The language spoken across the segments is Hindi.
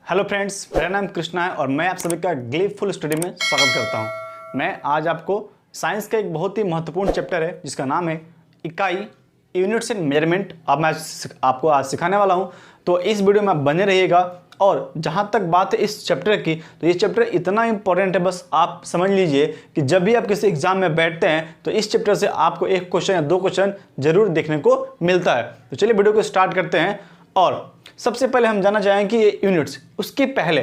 हेलो फ्रेंड्स, मेरा नाम कृष्णा है और मैं आप सभी का ग्लिपफुल स्टडी में स्वागत करता हूं। मैं आज आपको साइंस का एक बहुत ही महत्वपूर्ण चैप्टर है जिसका नाम है इकाई, यूनिट्स एंड मेजरमेंट। अब मैं आपको आज सिखाने वाला हूं, तो इस वीडियो में आप बने रहिएगा। और जहां तक बात है इस चैप्टर की, तो ये चैप्टर इतना इंपॉर्टेंट है, बस आप समझ लीजिए कि जब भी आप किसी एग्जाम में बैठते हैं तो इस चैप्टर से आपको एक क्वेश्चन या दो क्वेश्चन जरूर देखने को मिलता है। तो चलिए वीडियो को स्टार्ट करते हैं। और सबसे पहले हम जानना चाहेंगे कि ये यूनिट्स, उसके पहले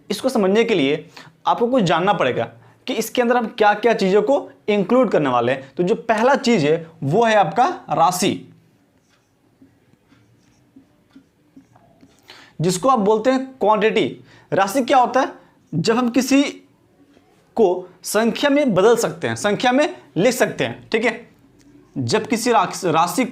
इसको समझने के लिए आपको कुछ जानना पड़ेगा कि इसके अंदर हम क्या क्या चीज़ों को इंक्लूड करने वाले हैं। तो जो पहला चीज़ है वो है आपका राशि, जिसको आप बोलते हैं क्वांटिटी। राशि क्या होता है? जब हम किसी को संख्या में बदल सकते हैं, संख्या में लिख सकते हैं, ठीक है। जब किसी राशि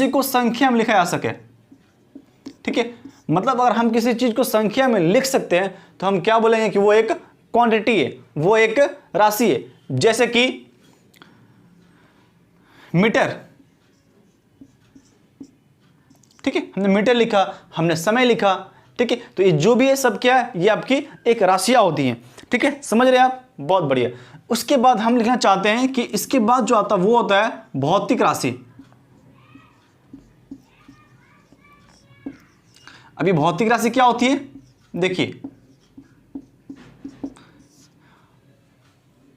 को संख्या में लिखा जा सके, ठीक है। मतलब अगर हम किसी चीज को संख्या में लिख सकते हैं तो हम क्या बोलेंगे कि वो एक क्वांटिटी है, वो एक राशि है। जैसे कि मीटर, ठीक है, हमने मीटर लिखा, हमने समय लिखा, ठीक है। तो ये जो भी है सब क्या है, ये आपकी एक राशियां होती हैं, ठीक है। समझ रहे हैं आप? बहुत बढ़िया। उसके बाद हम लिखना चाहते हैं कि इसके बाद जो आता है वो होता है भौतिक राशि। अभी भौतिक राशि क्या होती है? देखिए,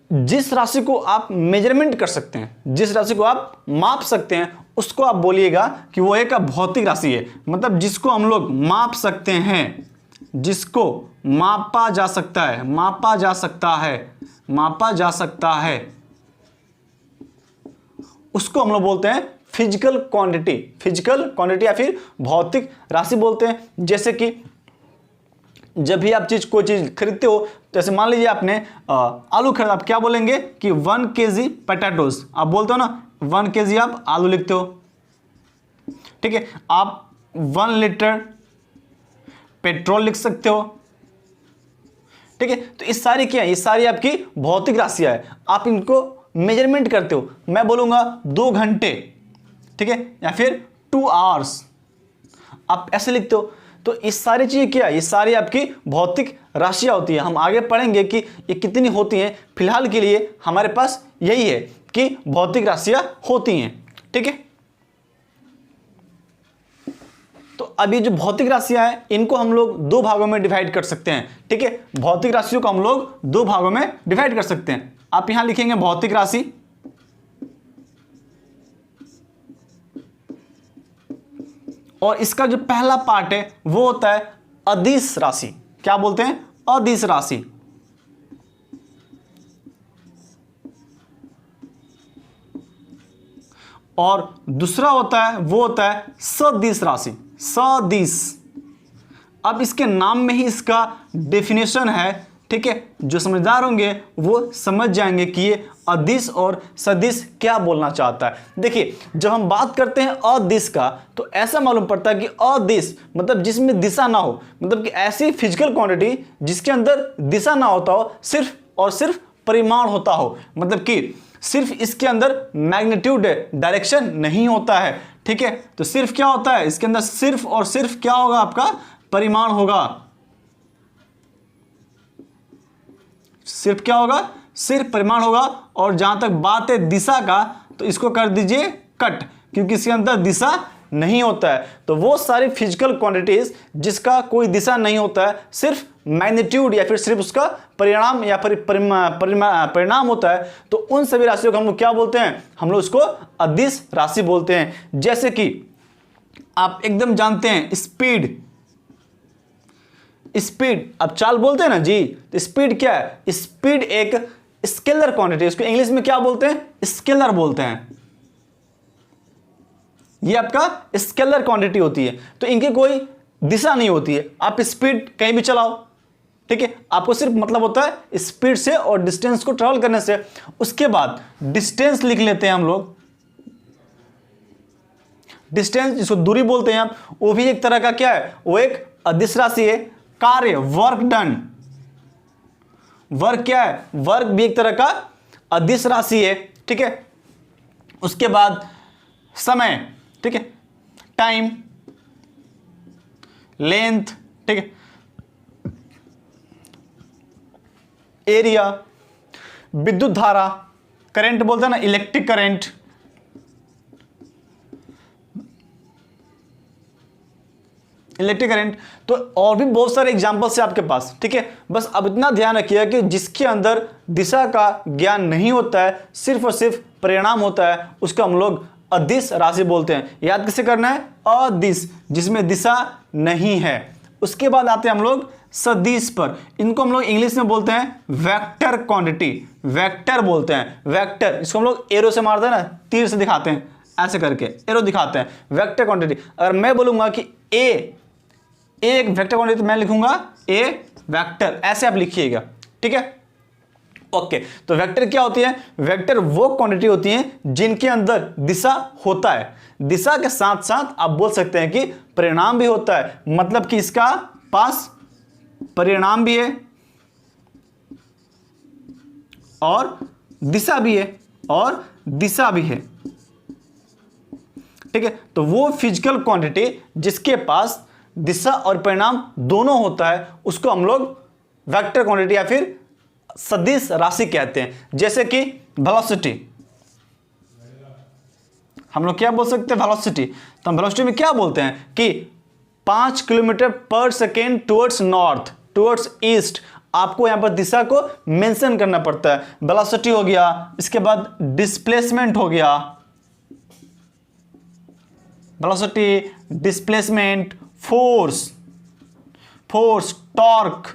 जिस राशि को आप मेजरमेंट कर सकते हैं, जिस राशि को आप माप सकते हैं, उसको आप बोलिएगा कि वो एक भौतिक राशि है। मतलब जिसको हम लोग माप सकते हैं, जिसको मापा जा सकता है, मापा जा सकता है, उसको हम लोग बोलते हैं फिजिकल क्वांटिटी या फिर भौतिक राशि बोलते हैं। जैसे कि जब भी आप कोई चीज खरीदते हो, जैसे मान लीजिए आपने आलू खरीदा, आप क्या बोलेंगे कि 1 kg पोटैटोज, आप बोलते हो ना 1 kg आप आलू लिखते हो, ठीक है। आप 1 लीटर पेट्रोल लिख सकते हो, ठीक है। तो इस सारी क्या है? ये सारी आपकी भौतिक राशियां है, आप इनको मेजरमेंट करते हो। मैं बोलूंगा 2 घंटे, ठीक है, या फिर 2 आवर्स, आप ऐसे लिखते हो। तो इस सारी चीजें क्या है? ये सारी आपकी भौतिक राशियां होती है। हम आगे पढ़ेंगे कि ये कितनी होती हैं। फिलहाल के लिए हमारे पास यही है कि भौतिक राशियां होती हैं, ठीक है। तो अभी जो भौतिक राशियां हैं इनको हम लोग 2 भागों में डिवाइड कर सकते हैं, ठीक है। भौतिक राशियों को हम लोग 2 भागों में डिवाइड कर सकते हैं। आप यहां लिखेंगे भौतिक राशि, और इसका जो पहला पार्ट है वो होता है अदिश राशि। क्या बोलते हैं? अदिश राशि। और दूसरा होता है वो होता है सदिश राशि, सदिश। अब इसके नाम में ही इसका डेफिनेशन है, ठीक है। जो समझदार होंगे वो समझ जाएंगे कि ये अदिश और सदिश क्या बोलना चाहता है। देखिए, जब हम बात करते हैं अदिश का, तो ऐसा मालूम पड़ता है कि अदिश मतलब जिसमें दिशा ना हो, मतलब कि ऐसी फिजिकल क्वांटिटी जिसके अंदर दिशा ना होता हो, सिर्फ और सिर्फ परिमाण होता हो। मतलब कि सिर्फ इसके अंदर मैग्नीट्यूड, डायरेक्शन नहीं होता है, ठीक है। तो सिर्फ क्या होता है इसके अंदर? सिर्फ और सिर्फ क्या होगा? आपका परिमाण होगा। सिर्फ क्या होगा? सिर्फ परिमाण होगा। और जहां तक बात है दिशा का, तो इसको कर दीजिए कट, क्योंकि इसके अंदर दिशा नहीं होता है। तो वो सारी फिजिकल क्वांटिटीज जिसका कोई दिशा नहीं होता है, सिर्फ मैग्नीट्यूड या फिर सिर्फ उसका परिणाम या परिणाम होता है, तो उन सभी राशियों को हम लोग क्या बोलते हैं? हम लोग उसको अदिश राशि बोलते हैं। जैसे कि आप एकदम जानते हैं स्पीड, अब चाल बोलते हैं ना जी, तो स्पीड क्या है? स्पीड एक स्केलर क्वांटिटी, इसको इंग्लिश में क्या बोलते हैं? स्केलर बोलते हैं। ये आपका स्केलर क्वांटिटी होती है। तो इनकी कोई दिशा नहीं होती है, आप स्पीड कहीं भी चलाओ, ठीक है। आपको सिर्फ मतलब होता है स्पीड से और डिस्टेंस को ट्रेवल करने से। उसके बाद डिस्टेंस लिख लेते हैं हम लोग। डिस्टेंस जिसको दूरी बोलते हैं आप, वो भी एक तरह का क्या है? वो एक अदिश राशि है। कार्य, वर्क डन, वर्क क्या है? वर्क भी एक तरह का अदिश राशि है, ठीक है। उसके बाद समय, ठीक है, टाइम, लेंथ, ठीक है, एरिया, विद्युत धारा, करंट बोलते हैं ना, इलेक्ट्रिक करंट, इलेक्ट्रिक करंट। तो और भी बहुत सारे एग्जांपल्स है आपके पास, ठीक है। बस अब इतना ध्यान रखिए कि जिसके अंदर दिशा का ज्ञान नहीं होता है, सिर्फ और सिर्फ परिणाम होता है, उसको हम लोग अदिश राशि बोलते हैं। याद कैसे करना है? अदिश, जिसमें दिशा नहीं है। उसके बाद आते हैं हम लोग सदिश पर। इनको हम लोग इंग्लिश में बोलते हैं वेक्टर क्वांटिटी, वेक्टर बोलते हैं, वेक्टर। इसको हम लोग एरो से मारते हैं ना, तीर से दिखाते हैं, ऐसे करके एरो दिखाते हैं, वेक्टर क्वांटिटी। अगर मैं बोलूंगा कि ए एक वेक्टर क्वांटिटी, तो मैं लिखूंगा ए वेक्टर, ऐसे आप लिखिएगा, ठीक है। ओके, तो वेक्टर क्या होती है? वेक्टर वो क्वांटिटी होती है जिनके अंदर दिशा होता है। दिशा के साथ साथ आप बोल सकते हैं कि परिणाम भी होता है, मतलब कि इसका पास परिणाम भी है और दिशा भी है, और दिशा भी है, ठीक है। तो वो फिजिकल क्वांटिटी जिसके पास दिशा और परिणाम दोनों होता है, उसको हम लोग वेक्टर क्वांटिटी या फिर सदिश राशि कहते हैं। जैसे कि वेलोसिटी, हम लोग क्या बोल सकते हैं? वेलोसिटी। तो हम वेलोसिटी में क्या बोलते हैं कि 5 किलोमीटर पर second towards north, towards east. आपको यहां पर दिशा को मेंशन करना पड़ता है। वेलोसिटी हो गया, इसके बाद डिस्प्लेसमेंट हो गया, velocity, displacement, force, force, torque,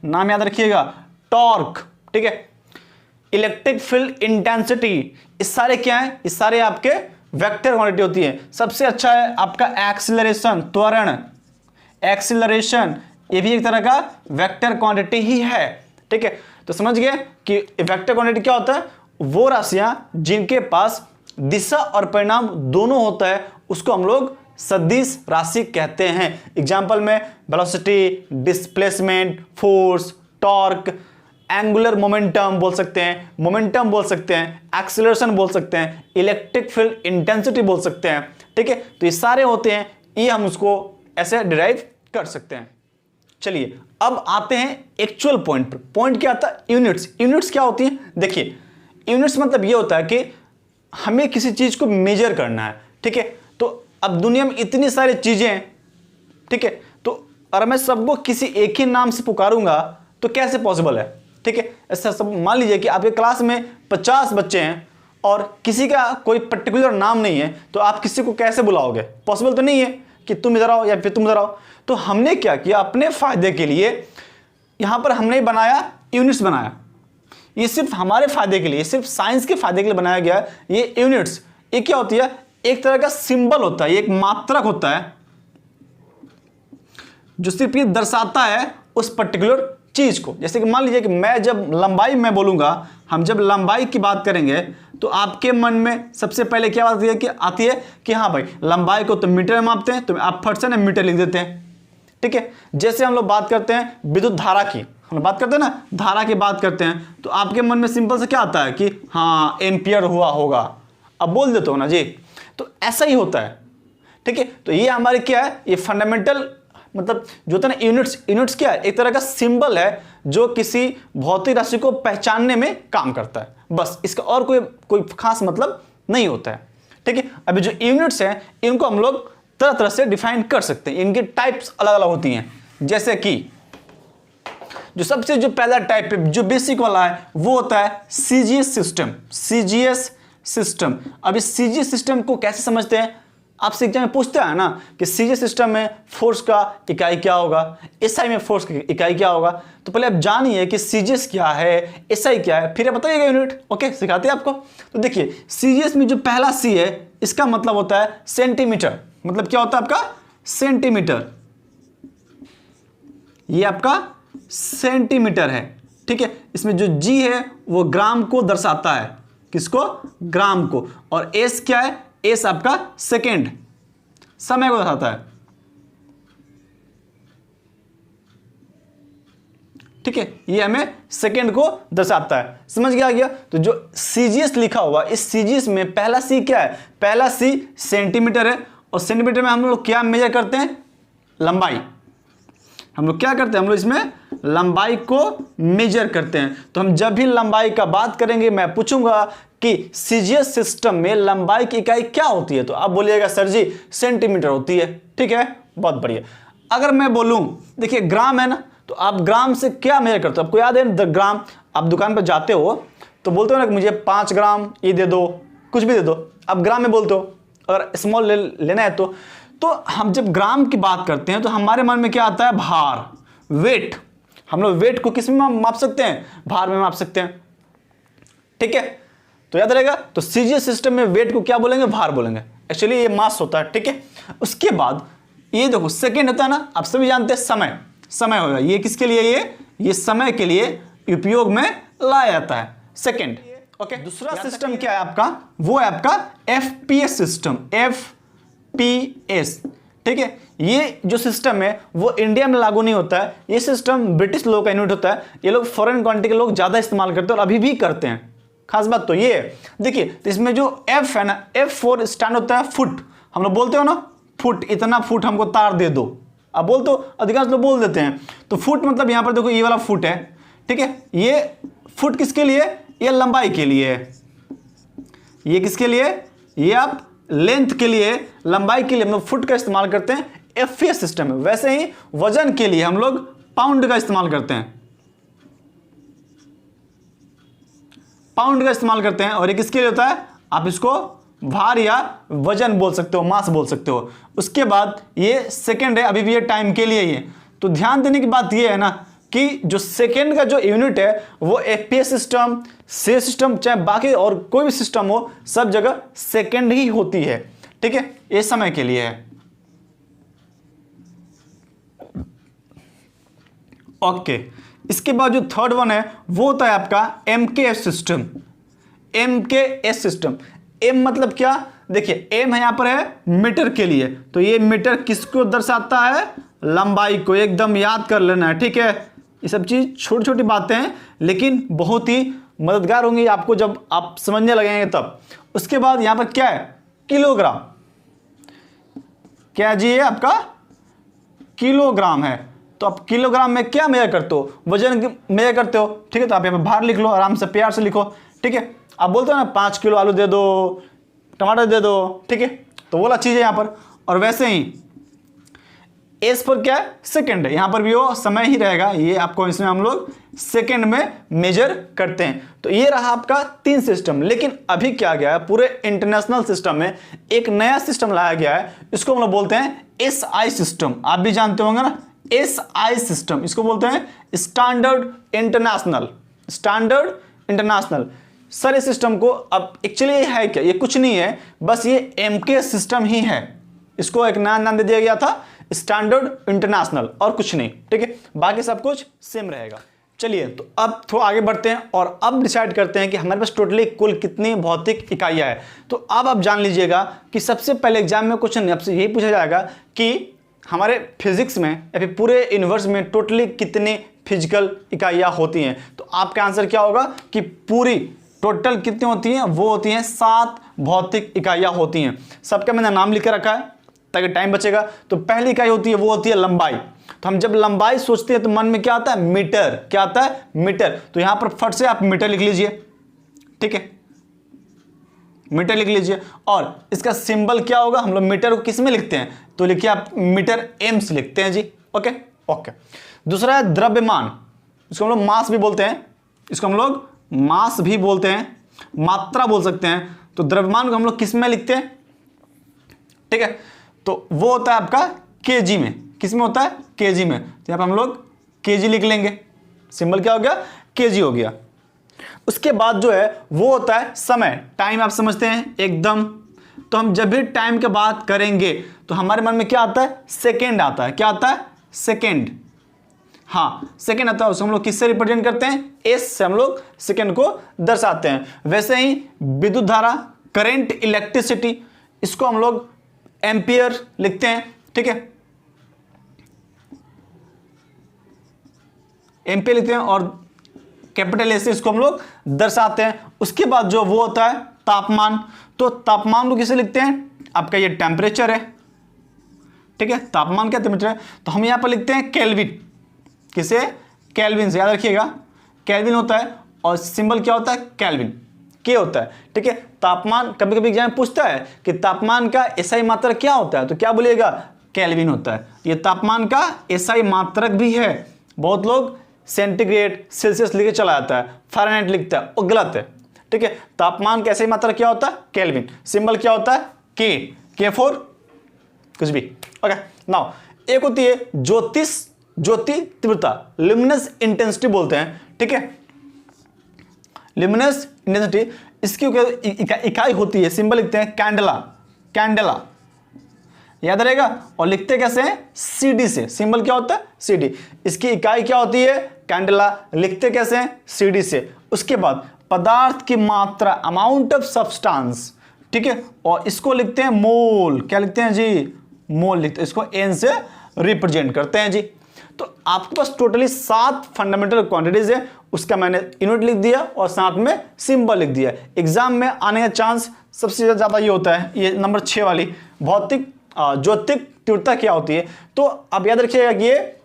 नाम याद रखिएगा, टॉर्क, ठीक है, इलेक्ट्रिक फील्ड इंटेंसिटी। इस सारे क्या है? इस सारे आपके वेक्टर क्वांटिटी होती है। सबसे अच्छा है आपका एक्सीलरेशन, त्वरण, एक्सीलरेशन, ये भी एक तरह का वेक्टर क्वांटिटी ही है, ठीक है। तो समझ गए कि वेक्टर क्वांटिटी क्या होता है? वो राशियां जिनके पास दिशा और परिणाम दोनों होता है, उसको हम लोग सदिश राशि कहते हैं। एग्जाम्पल में velocity, displacement, force, torque, angular momentum बोल सकते हैं, मोमेंटम बोल सकते हैं, एक्सीलरेशन बोल सकते हैं, इलेक्ट्रिक फील्ड इंटेंसिटी बोल सकते हैं, ठीक है। तो ये सारे होते हैं, ये हम उसको ऐसे डिराइव कर सकते हैं। चलिए अब आते हैं एक्चुअल पॉइंट पर। पॉइंट क्या आता है? यूनिट्स। यूनिट्स क्या होती है? देखिए, यूनिट्स मतलब ये होता है कि हमें किसी चीज को मेजर करना है, ठीक है। तो अब दुनिया में इतनी सारी चीजें हैं, ठीक है, तो अगर मैं सबको किसी एक ही नाम से पुकारूंगा तो कैसे पॉसिबल है, ठीक है। ऐसा सब मान लीजिए कि आपके क्लास में 50 बच्चे हैं और किसी का कोई पर्टिकुलर नाम नहीं है, तो आप किसी को कैसे बुलाओगे? पॉसिबल तो नहीं है कि तुम इधर आओ या फिर तुम इधर आओ। तो हमने क्या किया, अपने फायदे के लिए यहां पर हमने बनाया, यूनिट्स बनाया। ये सिर्फ हमारे फायदे के लिए, सिर्फ साइंस के फायदे के लिए बनाया गया है ये यूनिट्स। ये क्या होती है? एक तरह का सिंबल होता है, ये एक मात्रक होता है जो सिर्फ ये दर्शाता है उस पर्टिकुलर चीज को। जैसे कि मान लीजिए कि मैं जब लंबाई में बोलूंगा, हम जब लंबाई की बात करेंगे तो आपके मन में सबसे पहले क्या आती है कि हाँ भाई, लंबाई को तो मीटर में मापते हैं, तो आप फट से ना मीटर लिख देते हैं, ठीक है। जैसे हम लोग बात करते हैं विद्युत धारा की, हम बात करते हैं ना, धारा की बात करते हैं, तो आपके मन में सिंपल से क्या आता है कि हाँ एम्पियर हुआ होगा, अब बोल देते हो ना जी। तो ऐसा ही होता है, ठीक है। तो ये हमारे क्या है? ये फंडामेंटल मतलब जो होता है ना यूनिट्स। यूनिट्स क्या है? एक तरह का सिंबल है जो किसी भौतिक राशि को पहचानने में काम करता है, बस। इसका और कोई खास मतलब नहीं होता है, ठीक है। अभी जो यूनिट्स हैं इनको हम लोग तरह तरह से डिफाइन कर सकते हैं, इनकी टाइप्स अलग अलग होती हैं। जैसे कि जो पहला टाइप है, जो बेसिक वाला है, वो होता है सीजीएस सिस्टम। CGS system. अब इस सीजीएस सिस्टम को कैसे समझते हैं? आपसे एग्जाम में पूछते हैं ना कि सीजीएस सिस्टम में फोर्स का इकाई क्या होगा, एसआई में फोर्स की इकाई क्या होगा। तो पहले आप जानिए कि सीजीएस क्या है, एसआई क्या है, फिर बताइएगा यूनिट। ओके, सिखाते हैं आपको। तो देखिए, सीजीएस में जो पहला सी है, इसका मतलब होता है सेंटीमीटर। मतलब क्या होता है आपका? सेंटीमीटर। ये आपका सेंटीमीटर है, ठीक है। इसमें जो जी है वो ग्राम को दर्शाता है, किसको? ग्राम को। और एस क्या है? एस आपका सेकेंड, समय को दर्शाता है, ठीक है, ये हमें सेकेंड को दर्शाता है। समझ गया गया? तो जो सीजीएस लिखा हुआ, इस सीजीएस में पहला सी क्या है? पहला सी सेंटीमीटर है, और सेंटीमीटर में हम लोग क्या मेजर करते हैं? लंबाई। हम लोग क्या करते हैं? हम लोग इसमें लंबाई को मेजर करते हैं। तो हम जब भी लंबाई का बात करेंगे, मैं पूछूंगा कि सीजीएस सिस्टम में लंबाई की इकाई क्या होती है, तो आप बोलिएगा सर जी सेंटीमीटर होती है। ठीक है, बहुत बढ़िया। अगर मैं बोलूं, देखिए ग्राम है ना, तो आप ग्राम से क्या मेजर करते हो? आपको याद है द ग्राम? आप दुकान पर जाते हो तो बोलते हो ना कि मुझे 5 ग्राम ये दे दो, कुछ भी दे दो, आप ग्राम में बोलते हो। अगर स्मॉल लेना है तो हम जब ग्राम की बात करते हैं तो हमारे मन में क्या आता है? भार, वेट। हम लोग वेट को किस में माप सकते हैं? भार में माप सकते हैं। ठीक है, तो याद रहेगा। तो सीजीएस सिस्टम में वेट को क्या बोलेंगे? भार बोलेंगे। एक्चुअली ये मास होता है। ठीक है, उसके बाद ये देखो सेकेंड होता है ना, आप सभी जानते हैं समय। समय होगा ये किसके लिए? ये समय के लिए उपयोग में लाया जाता है, सेकेंड। ओके, दूसरा सिस्टम क्या है आपका? वो है आपका एफपीएस सिस्टम, एफपीएस। ठीक है, ये जो सिस्टम है वो इंडिया में लागू नहीं होता है। ये सिस्टम ब्रिटिश लोग का यूनिट होता है। ये लोग फॉरेन कंट्री के लोग ज्यादा इस्तेमाल करते हैं और अभी भी करते हैं। खास बात तो ये है, देखिए तो इसमें जो एफ है ना, एफ फॉर स्टैंड होता है फुट। हम लोग बोलते हो ना फुट, इतना फुट हमको तार दे दो, आप बोलते हो, अधिकांश लोग बोल देते हैं। तो फुट मतलब यहां पर देखो ये वाला फुट है। ठीक है, ये फुट किसके लिए? ये लंबाई के लिए है। ये किसके लिए? ये आप लेंथ के लिए, लंबाई के लिए हम लोग फुट का इस्तेमाल करते हैं, एफपीएस सिस्टम है। वैसे ही वजन के लिए हम लोग पाउंड का इस्तेमाल करते हैं, पाउंड का इस्तेमाल करते हैं। और ये किसके लिए होता है? आप इसको भार या वजन बोल सकते हो, मास बोल सकते हो। उसके बाद ये सेकंड है, अभी भी ये टाइम के लिए ही है। तो ध्यान देने की बात ये है ना कि जो सेकंड का जो यूनिट है वो एफपीएस सिस्टम, से सिस्टम, चाहे बाकी और कोई भी सिस्टम हो, सब जगह सेकंड ही होती है। ठीक है, ये समय के लिए है। ओके, इसके बाद जो थर्ड वन है वो होता है आपका MKS system. MKS system, M मतलब क्या? देखिए एम है यहां पर है मीटर के लिए, तो ये मीटर किसको दर्शाता है? लंबाई को। एकदम याद कर लेना है। ठीक है, ये सब चीज छोटी छोटी बातें हैं लेकिन बहुत ही मददगार होंगी आपको जब आप समझने लगेंगे तब। उसके बाद यहां पर क्या है? किलोग्राम। क्या जी? ये आपका किलोग्राम है। तो आप किलोग्राम में क्या मेजर करते हो? वजन मेजर करते हो। ठीक है, तो आप यहां पर भार लिख लो, आराम से प्यार से लिखो। ठीक है, आप बोलते हो ना 5 किलो आलू दे दो, टमाटर दे दो। ठीक है, तो वो वाला चीज है यहां पर। और वैसे ही एस पर क्या है? सेकंड है, यहां पर भी वो समय ही रहेगा। ये आपको इसमें हम लोग सेकंड में मेजर करते हैं। तो ये रहा आपका 3 सिस्टम। लेकिन अभी क्या गया है, पूरे इंटरनेशनल सिस्टम में एक नया सिस्टम लाया गया है। इसको हम लोग बोलते हैं एसआई सिस्टम। आप भी जानते होंगे ना, एसआई सिस्टम। इसको बोलते हैं standard international, standard international. Sir इस सिस्टम को अब एक्चुअली है क्या? ये कुछ नहीं है, बस ये एमके सिस्टम ही है। इसको एक नया नाम दे दिया गया था, स्टैंडर्ड इंटरनेशनल, और कुछ नहीं। ठीक है, बाकी सब कुछ सेम रहेगा। चलिए, तो अब थोड़ा आगे बढ़ते हैं और अब डिसाइड करते हैं कि हमारे पास टोटली कुल कितनी भौतिक इकाइयां है। तो अब आप जान लीजिएगा कि सबसे पहले एग्जाम में क्वेश्चन आपसे यही पूछा जाएगा कि हमारे फिजिक्स में या फिर पूरे यूनिवर्स में टोटली कितनी फिजिकल इकाइयां होती हैं। तो आपका आंसर क्या होगा कि पूरी टोटल कितनी होती हैं? वो होती हैं 7 भौतिक इकाइयां होती हैं। सबका मैंने नाम लिख रखा है ताकि टाइम बचेगा। तो पहली इकाई होती है वो होती है लंबाई। तो हम जब लंबाई सोचते हैं तो मन में क्या आता है? मीटर। क्या आता है? मीटर। तो यहां पर फट से आप मीटर लिख लीजिए। ठीक है, मीटर लिख लीजिए। और इसका सिंबल क्या होगा? हम लोग मीटर को किस में लिखते हैं? तो लिखिए आप मीटर एम्स लिखते हैं जी। Okay okay. दूसरा है द्रव्यमान। इसको हम लोग मास भी बोलते हैं, इसको हम लोग मास भी बोलते हैं, मात्रा बोल सकते हैं। तो द्रव्यमान को हम लोग किस में लिखते हैं? ठीक है, तो वो होता है आपका केजी में। किस में होता है? केजी में। तो यहां पर हम लोग केजी लिख लेंगे। सिंबल क्या हो गया? केजी हो गया। उसके बाद जो है वो होता है समय, टाइम। आप समझते हैं एकदम। तो हम जब भी टाइम की बात करेंगे तो हमारे मन में क्या आता है? सेकेंड आता है। क्या आता है? सेकेंड। हाँ, सेकेंड आता है। उसको हम लोग किससे रिप्रेजेंट करते हैं? एस से हम लोग सेकेंड को दर्शाते हैं। वैसे ही विद्युत धारा, करंट, इलेक्ट्रिसिटी, इसको हम लोग एम्पियर लिखते हैं। ठीक है, एमपी लिखते हैं और कैपिटल ए से इसको हम लोग दर्शाते हैं। उसके बाद जो वो होता है तापमान, तो तापमान को किसे लिखते हैं, आपका ये टेम्परेचर है, ठीक है, तापमान क्या टेम्परेचर है, तो हम यहाँ पर लिखते हैं केल्विन, किसे, केल्विन से, याद रखिएगा केल्विन होता है और सिंबल क्या होता है, केल्विन, के होता है, ठीक है। तापमान कभी कभी एग्जाम पूछता है कि तापमान का एसआई मात्रक क्या होता है, तो क्या बोलिएगा, केल्विन होता है। ये तापमान का एसआई मात्रक भी है, बहुत लोग सेंटीग्रेड सेल्सियस लिखे चला जाता है, फ़ारेनहाइट लिखता है, वो गलत है, ठीक है। तापमान का एसआई मात्रक क्या होता है, केल्विन, सिंबल क्या होता है, के फॉर कुछ भी, ओके। नाउ एक होती है ज्योति तीव्रता, ल्यूमिनस इंटेंसिटी बोलते हैं, ठीक है, ल्यूमिनस इंटेंसिटी, इसकी इकाई होती है, सिंबल लिखते हैं कैंडेला, याद रहेगा, और लिखते कैसे हैं, सीडी से, सिंबल क्या होता है, सीडी, इसकी इकाई क्या होती है, कैंडेला, लिखते कैसे हैं, सीडी से। उसके बाद पदार्थ की मात्रा, अमाउंट ऑफ सब्सटेंस, ठीक है, और इसको लिखते हैं मोल, क्या लिखते हैं जी, मोल लिखते हैं, इसको एन से रिप्रेजेंट करते हैं जी। तो आपके पास टोटली 7 फंडामेंटल क्वांटिटीज है, उसका मैंने यूनिट लिख दिया और साथ में सिंबल लिख दिया। एग्जाम में आने का चांस सबसे ज्यादा ये होता है, ये नंबर 6 वाली ज्योतिक तीव्रता क्या होती है, तो आप याद रखिएगा कि ये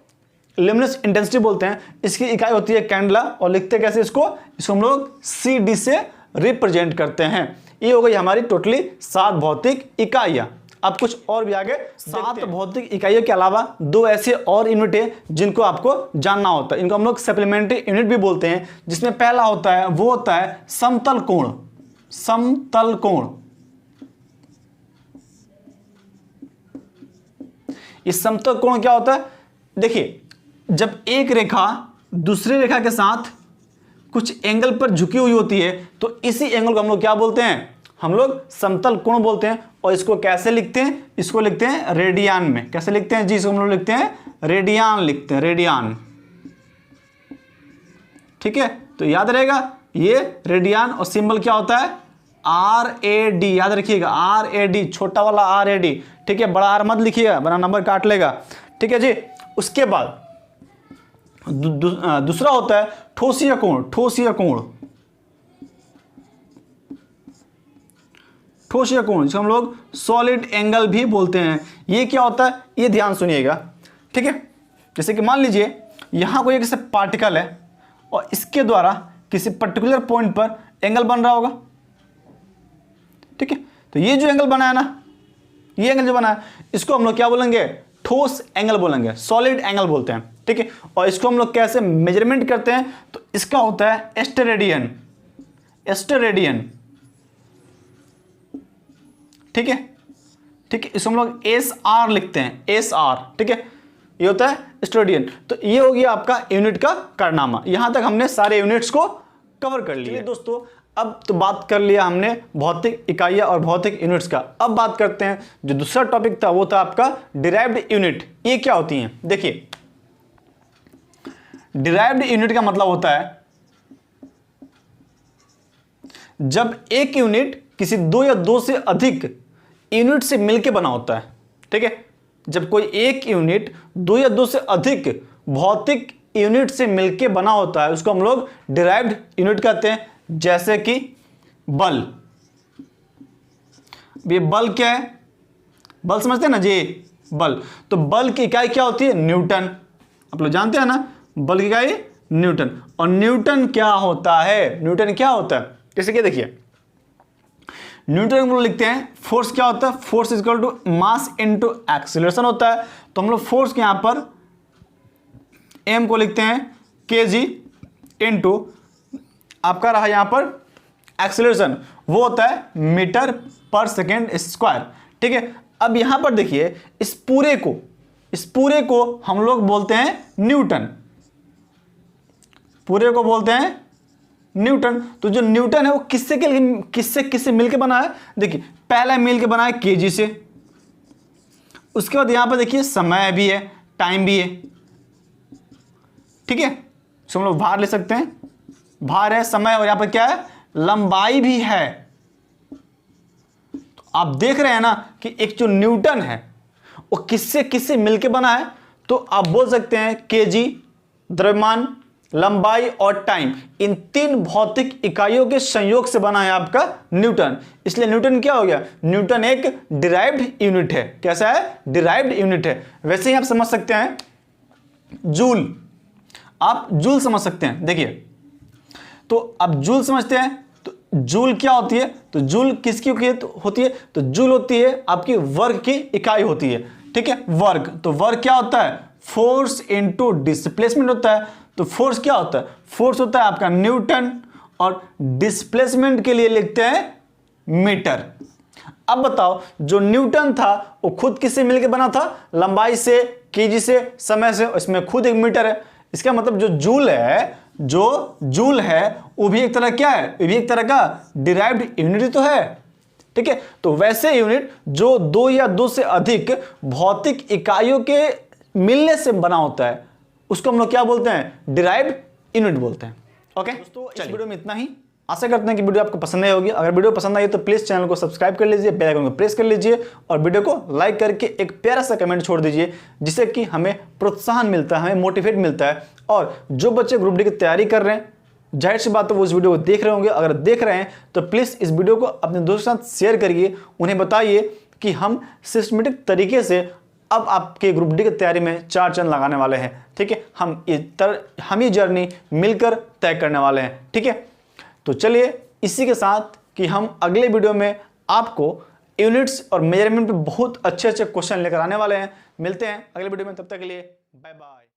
ल्यूमिनस इंटेंसिटी बोलते हैं, इसकी इकाई होती है कैंडेला, और लिखते कैसे, इसको हम लोग सीडी से रिप्रेजेंट करते हैं। ये हो गई हमारी टोटली 7 भौतिक इकाइयां। अब कुछ और भी आगे 7 भौतिक इकाइयों के अलावा 2 ऐसे और यूनिट है जिनको आपको जानना होता है, इनको हम लोग सप्लीमेंट्री यूनिट भी बोलते हैं, जिसमें पहला होता है वो होता है समतल कोण। इस समतल कोण क्या होता है, देखिए जब एक रेखा दूसरी रेखा के साथ कुछ एंगल पर झुकी हुई होती है, तो इसी एंगल को हम लोग क्या बोलते हैं, हम लोग समतल कोण बोलते हैं। और इसको कैसे लिखते हैं, इसको लिखते हैं रेडियन में, कैसे लिखते हैं जी, इसको हम लोग लिखते हैं रेडियन, लिखते हैं रेडियन, ठीक है। तो याद रहेगा ये रेडियन, और सिंबल क्या होता है, RAD, याद रखिएगा RAD, छोटा वाला RAD, ठीक है, बड़ा आर मत लिखिएगा बड़ा नंबर काट लेगा, ठीक है जी। उसके बाद दूसरा होता है ठोसिया कोण, जिसको हम लोग सॉलिड एंगल भी बोलते हैं। ये क्या होता है, ये ध्यान सुनिएगा, ठीक है। जैसे कि मान लीजिए यहां कोई एक पार्टिकल है और इसके द्वारा किसी पर्टिकुलर पॉइंट पर एंगल बन रहा होगा, ठीक है। तो ये जो एंगल बना है ना, ये एंगल जो बना है, इसको हम लोग क्या बोलेंगे, ठोस एंगल बोलेंगे, सॉलिड एंगल बोलते हैं, ठीक है। और इसको हम लोग कैसे मेजरमेंट करते हैं, तो इसका होता है एस्टेरेडियन, ठीक है, इसको हम लोग SR लिखते हैं, SR, ठीक है, ये होता है एस्टेरेडियन। तो ये हो गया आपका यूनिट का कारनामा। यहां तक हमने सारे यूनिट्स को कवर कर लिया दोस्तों। अब तो बात कर लिया हमने भौतिक इकाइयां और भौतिक यूनिट्स का। अब बात करते हैं जो दूसरा टॉपिक था, वो था आपका डिराइव्ड यूनिट। ये क्या होती हैं, देखिए डिराइव्ड यूनिट का मतलब होता है जब एक यूनिट किसी 2 या 2 से अधिक यूनिट से मिलकर बना होता है, ठीक है। जब कोई एक यूनिट 2 या 2 से अधिक भौतिक यूनिट से मिलकर बना होता है, उसको हम लोग डिराइव्ड यूनिट कहते हैं। जैसे कि बल, ये बल क्या है, बल समझते हैं ना जी, बल। तो बल की इकाई क्या होती है, न्यूटन, आप लोग जानते हैं ना, बल की इकाई न्यूटन। और न्यूटन क्या होता है, जैसे कि देखिए न्यूटन हम लोग लिखते हैं फोर्स क्या होता है, force is equal to mass into acceleration होता है। तो हम लोग फोर्स के यहां पर m को लिखते हैं kg इनटू आपका रहा यहां पर एक्सीलरेशन, वो होता है मीटर पर सेकेंड स्क्वायर, ठीक है। अब यहां पर देखिए इस पूरे को हम लोग बोलते हैं न्यूटन, पूरे को बोलते हैं न्यूटन। तो जो न्यूटन है वो किससे मिलके बना है, देखिए पहला मिलके बना है केजी से, उसके बाद यहां पर देखिए समय भी है, टाइम भी है, ठीक है। तो हम लोग भार ले सकते हैं, भार है, समय, और यहां पर क्या है, लंबाई भी है। तो आप देख रहे हैं ना कि एक जो न्यूटन है वो किससे मिलके बना है, तो आप बोल सकते हैं केजी द्रव्यमान लंबाई और टाइम, इन 3 भौतिक इकाइयों के संयोग से बना है आपका न्यूटन। इसलिए न्यूटन क्या हो गया, न्यूटन एक डिराइव्ड यूनिट है। कैसा है, डिराइव्ड यूनिट है। वैसे ही आप समझ सकते हैं जूल, आप जूल समझ सकते हैं। देखिए तो आप जूल समझते हैं, तो जूल क्या होती है, तो जूल किसकी होती है, तो जूल होती है आपकी वर्ग की इकाई होती है। ठीक है, वर्ग, तो वर्ग क्या होता है, फोर्स इनटू डिस्प्लेसमेंट होता है। तो फोर्स क्या होता है, फोर्स होता है आपका न्यूटन, और डिस्प्लेसमेंट के लिए लिखते हैं मीटर। अब बताओ, जो न्यूटन था वो खुद किससे मिलकर बना था, लंबाई से, केजी से, समय से, इसमें खुद एक मीटर है। इसका मतलब जो जूल है वो भी एक तरह क्या है, वो भी एक तरह का डिराइव्ड यूनिट तो है। ठीक है, तो वैसे यूनिट जो 2 या 2 से अधिक भौतिक इकाइयों के मिलने से बना होता है, उसको हम लोग क्या बोलते हैं, डिराइव्ड यूनिट बोलते हैं। ओके दोस्तों, इस वीडियो में इतना ही। आशा करते हैं कि वीडियो आपको पसंद आई होगी। अगर वीडियो पसंद आई तो प्लीज चैनल को सब्सक्राइब कर लीजिए, बेल आइकन को प्रेस कर लीजिए, और वीडियो को लाइक करके एक प्यारा सा कमेंट छोड़ दीजिए, जिससे कि हमें प्रोत्साहन मिलता है, हमें मोटिवेट मिलता है। और जो बच्चे ग्रुप डी की तैयारी कर रहे हैं, जाहिर सी बात है वो इस वीडियो को देख रहे होंगे। अगर देख रहे हैं तो प्लीज़ इस वीडियो को अपने दोस्तों के साथ शेयर करिए, उन्हें बताइए कि हम सिस्टमेटिक तरीके से अब आपके ग्रुप डी की तैयारी में 4 चांद लगाने वाले हैं। ठीक है, हम ये जर्नी मिलकर तय करने वाले हैं। ठीक है, तो चलिए इसी के साथ कि हम अगले वीडियो में आपको यूनिट्स और मेजरमेंट पे बहुत अच्छे क्वेश्चन लेकर आने वाले हैं। मिलते हैं अगले वीडियो में, तब तक के लिए बाय बाय।